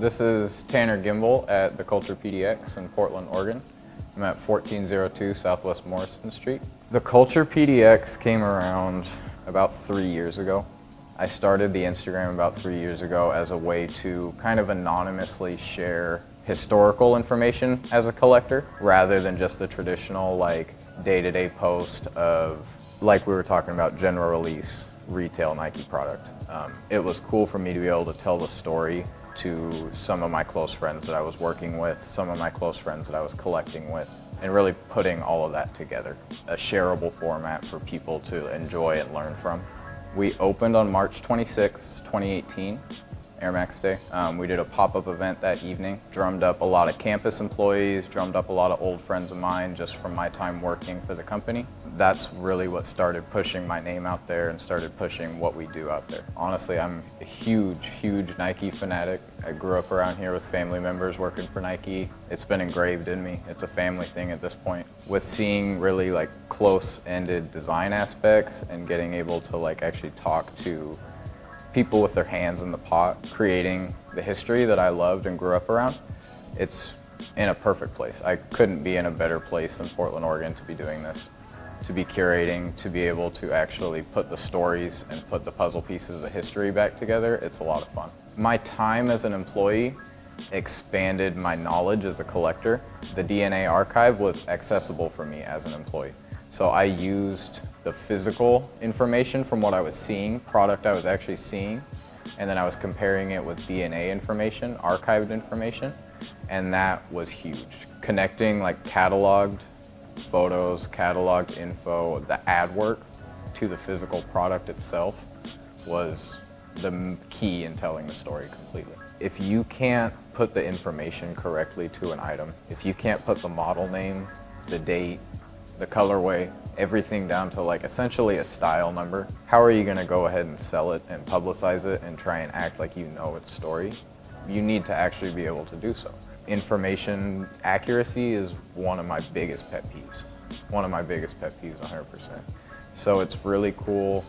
This is Tanner Gimbel at the Culture PDX in Portland, Oregon. I'm at 1402 Southwest Morrison Street. The Culture PDX came around about 3 years ago. I started the Instagram about 3 years ago as a way to kind of anonymously share historical information as a collector, rather than just the traditional like day-to-day post of, like we were talking about, general release retail Nike product. It was cool for me to be able to tell the story to some of my close friends that I was working with, some of my close friends that I was collecting with, and really putting all of that together. A shareable format for people to enjoy and learn from. We opened on March 26, 2018, Air Max Day. We did a pop-up event that evening, drummed up a lot of campus employees, drummed up a lot of old friends of mine just from my time working for the company. That's really what started pushing my name out there and started pushing what we do out there. Honestly, I'm a huge Nike fanatic. I grew up around here with family members working for Nike. It's been engraved in me. It's a family thing at this point. With seeing really like close-ended design aspects and getting able to like actually talk to people with their hands in the pot, creating the history that I loved and grew up around, it's in a perfect place. I couldn't be in a better place than Portland, Oregon to be doing this, to be curating, to be able to actually put the stories and put the puzzle pieces of the history back together. It's a lot of fun. My time as an employee expanded my knowledge as a collector. The DNA archive was accessible for me as an employee. So I used the physical information from what I was seeing, product I was actually seeing, and then I was comparing it with DNA information, archived information, and that was huge. Connecting like cataloged photos, cataloged info, the ad work to the physical product itself was the key in telling the story completely. If you can't put the information correctly to an item, if you can't put the model name, the date, the colorway, everything down to like essentially a style number, how are you going to go ahead and sell it and publicize it and try and act like you know its story? You need to actually be able to do so. Information accuracy is one of my biggest pet peeves. One of my biggest pet peeves, 100%. So it's really cool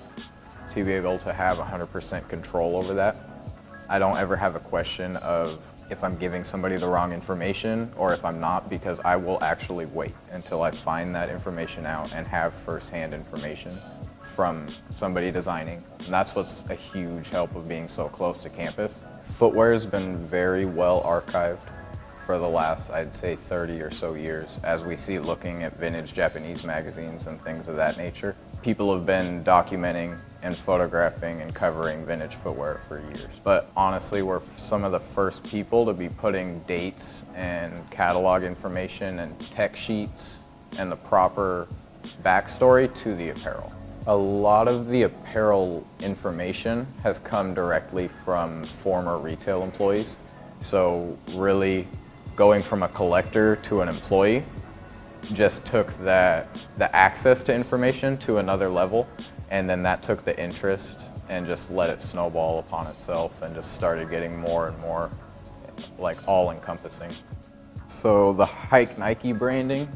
to be able to have 100% control over that. I don't ever have a question of if I'm giving somebody the wrong information or if I'm not, because I will actually wait until I find that information out and have first-hand information from somebody designing. And that's what's a huge help of being so close to campus. Footwear has been very well archived for the last, I'd say, 30 or so years, as we see looking at vintage Japanese magazines and things of that nature. People have been documenting and photographing and covering vintage footwear for years. But honestly, we're some of the first people to be putting dates and catalog information and tech sheets and the proper backstory to the apparel. A lot of the apparel information has come directly from former retail employees. So really going from a collector to an employee just took the access to information to another level, and then that took the interest and just let it snowball upon itself and just started getting more and more like all-encompassing. So the Hike Nike branding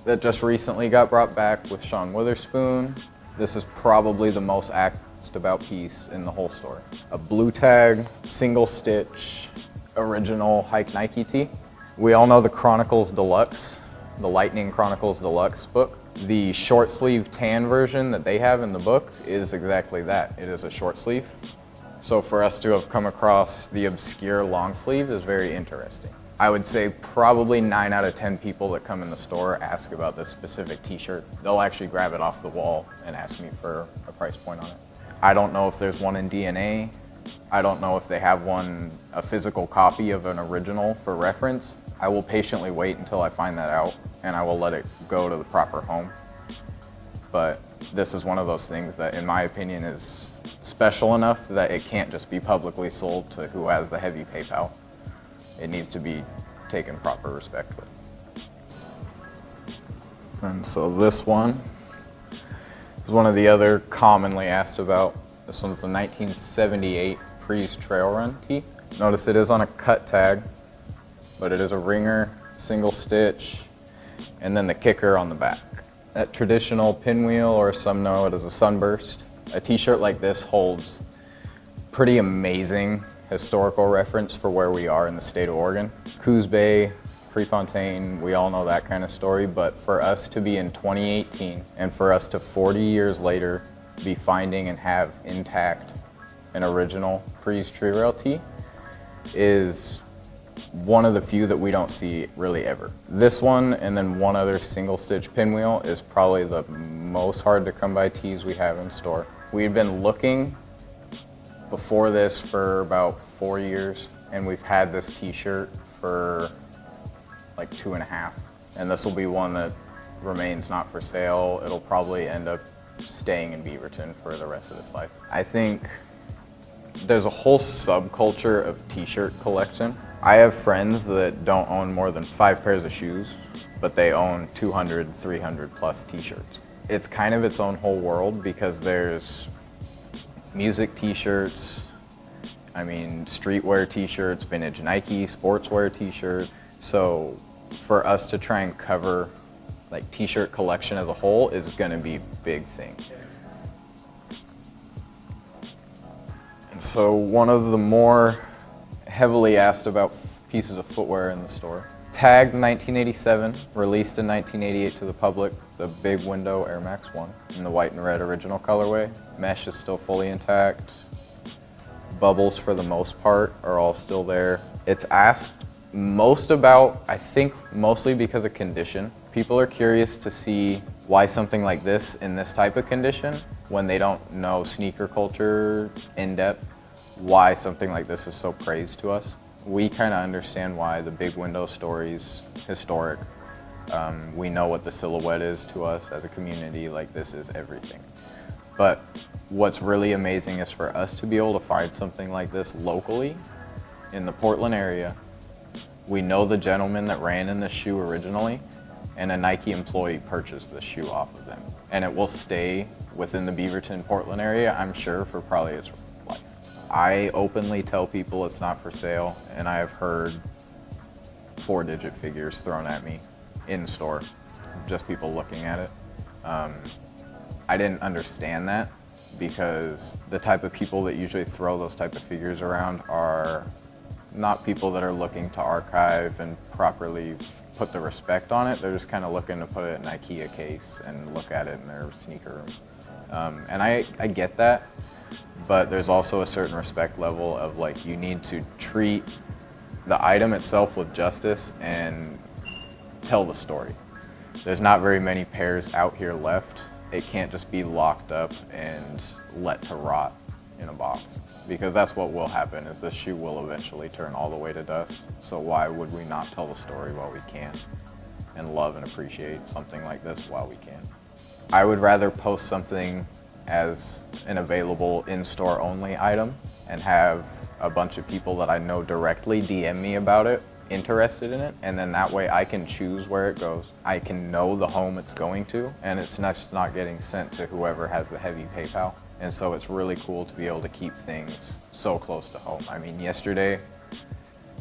that just recently got brought back with Sean Witherspoon, this is probably the most asked about piece in the whole store. A blue tag, single stitch, original Hike Nike tee. We all know the Chronicles Deluxe, the Lightning Chronicles Deluxe book. The short sleeve tan version that they have in the book is exactly that. It is a short sleeve. So for us to have come across the obscure long sleeve is very interesting. I would say probably 9 out of 10 people that come in the store ask about this specific t-shirt. They'll actually grab it off the wall and ask me for a price point on it. I don't know if there's one in DNA. I don't know if they have a physical copy of an original for reference. I will patiently wait until I find that out, and I will let it go to the proper home. But this is one of those things that, in my opinion, is special enough that it can't just be publicly sold to who has the heavy PayPal. It needs to be taken proper respect with. And so this one is one of the other commonly asked about. This one's the 1978 Pre's Trail Run tee. Notice it is on a cut tag, but it is a ringer, single stitch, and then the kicker on the back. That traditional pinwheel, or some know it as a sunburst. A t-shirt like this holds pretty amazing historical reference for where we are in the state of Oregon. Coos Bay, Prefontaine, we all know that kind of story, but for us to be in 2018 and for us to 40 years later be finding and have intact an original Pre's tree rail tee is one of the few that we don't see really ever. This one and then one other single stitch pinwheel is probably the most hard to come by tees we have in store. We've been looking before this for about 4 years, and we've had this t-shirt for like 2.5. And this will be one that remains not for sale. It'll probably end up staying in Beaverton for the rest of its life. I think there's a whole subculture of t-shirt collection. I have friends that don't own more than 5 pairs of shoes, but they own 200, 300 plus t-shirts. It's kind of its own whole world because there's music t-shirts, streetwear t-shirts, vintage Nike, sportswear t-shirts. So for us to try and cover like t-shirt collection as a whole is gonna be a big thing. And so one of the more heavily asked about pieces of footwear in the store. Tagged 1987, released in 1988 to the public, the big window Air Max 1 in the white and red original colorway. Mesh is still fully intact. Bubbles for the most part are all still there. It's asked most about, I think mostly because of condition. People are curious to see why something like this in this type of condition, when they don't know sneaker culture in depth, why something like this is so praised to us. We kind of understand why the big window story's historic. We know what the silhouette is to us as a community, like this is everything. But what's really amazing is for us to be able to find something like this locally in the Portland area. We know the gentleman that ran in this shoe originally, and a Nike employee purchased this shoe off of them. And it will stay within the Beaverton, Portland area, I'm sure, for probably its life. I openly tell people it's not for sale, and I have heard 4-digit figures thrown at me in store, just people looking at it. I didn't understand that because the type of people that usually throw those type of figures around are not people that are looking to archive and properly put the respect on it. They're just kind of looking to put it in an IKEA case and look at it in their sneaker room. And I get that, but there's also a certain respect level of like, you need to treat the item itself with justice and tell the story. There's not very many pairs out here left. It can't just be locked up and let to rot in a box, because that's what will happen, is this shoe will eventually turn all the way to dust. So why would we not tell the story while we can and love and appreciate something like this while we can? I would rather post something as an available in-store only item and have a bunch of people that I know directly DM me about it, interested in it, and then that way I can choose where it goes. I can know the home it's going to, and it's not getting sent to whoever has the heavy PayPal. And so it's really cool to be able to keep things so close to home. I mean, yesterday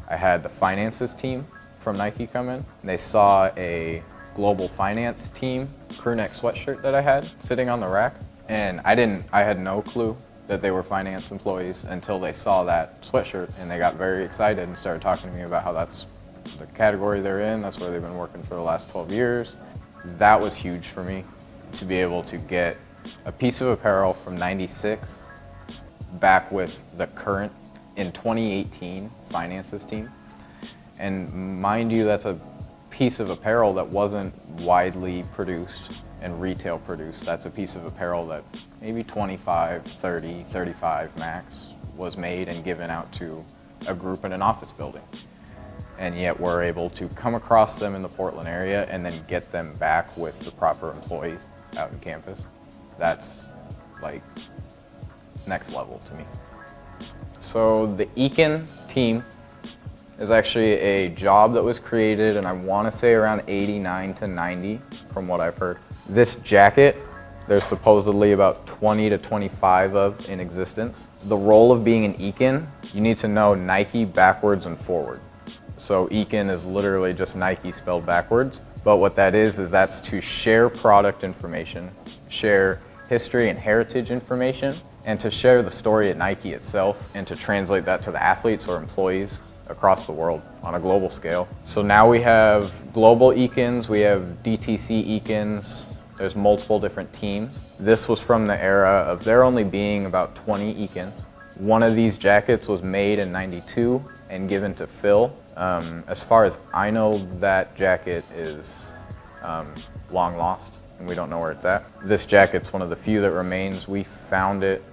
I had the finances team from Nike come in. They saw a global finance team crew neck sweatshirt that I had sitting on the rack, and I had no clue that they were finance employees until they saw that sweatshirt, and they got very excited and started talking to me about how that's the category they're in, that's where they've been working for the last 12 years. That was huge for me, to be able to get a piece of apparel from '96 back with the current, in 2018, finances team. And mind you, that's a piece of apparel that wasn't widely produced and retail produced. That's a piece of apparel that maybe 25, 30, 35 max was made and given out to a group in an office building. And yet we're able to come across them in the Portland area and then get them back with the proper employees out in campus. That's like next level to me. So the Eakin team is actually a job that was created, and I want to say around 89 to 90 from what I've heard. This jacket, there's supposedly about 20 to 25 of in existence. The role of being an Eakin, you need to know Nike backwards and forward. So Eakin is literally just Nike spelled backwards, but what that is that's to share product information, share history and heritage information, and to share the story at Nike itself and to translate that to the athletes or employees across the world on a global scale. So now we have global Eakins, we have DTC Eakins, there's multiple different teams. This was from the era of there only being about 20 Eakins. One of these jackets was made in '92 and given to Phil. As far as I know, that jacket is long lost and we don't know where it's at. This jacket's one of the few that remains. We found it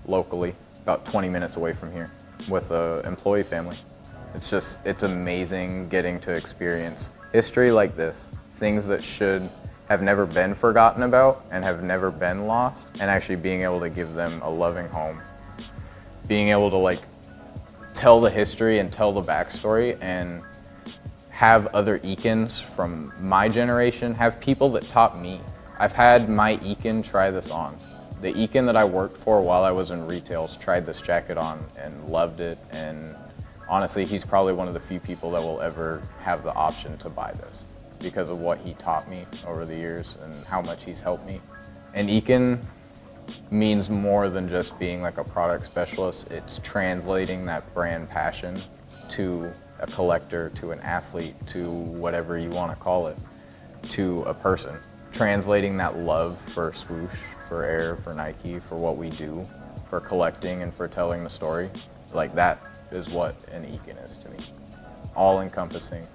locally, about 20 minutes away from here with an employee family. It's amazing getting to experience history like this, things that should have never been forgotten about and have never been lost, and actually being able to give them a loving home. Being able to like tell the history and tell the backstory and have other Eakins from my generation, have people that taught me. I've had my Eakin try this on. The Eakin that I worked for while I was in retail tried this jacket on and loved it, and honestly, he's probably one of the few people that will ever have the option to buy this because of what he taught me over the years and how much he's helped me. And Eakin means more than just being like a product specialist. It's translating that brand passion to a collector, to an athlete, to whatever you want to call it, to a person. Translating that love for swoosh, for Air, for Nike, for what we do, for collecting and for telling the story. Like that is what an Eakin is to me. All encompassing,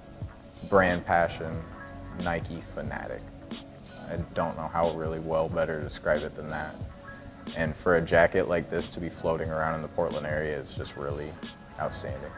brand passion, Nike fanatic. I don't know how really well better to describe it than that. And for a jacket like this to be floating around in the Portland area is just really outstanding.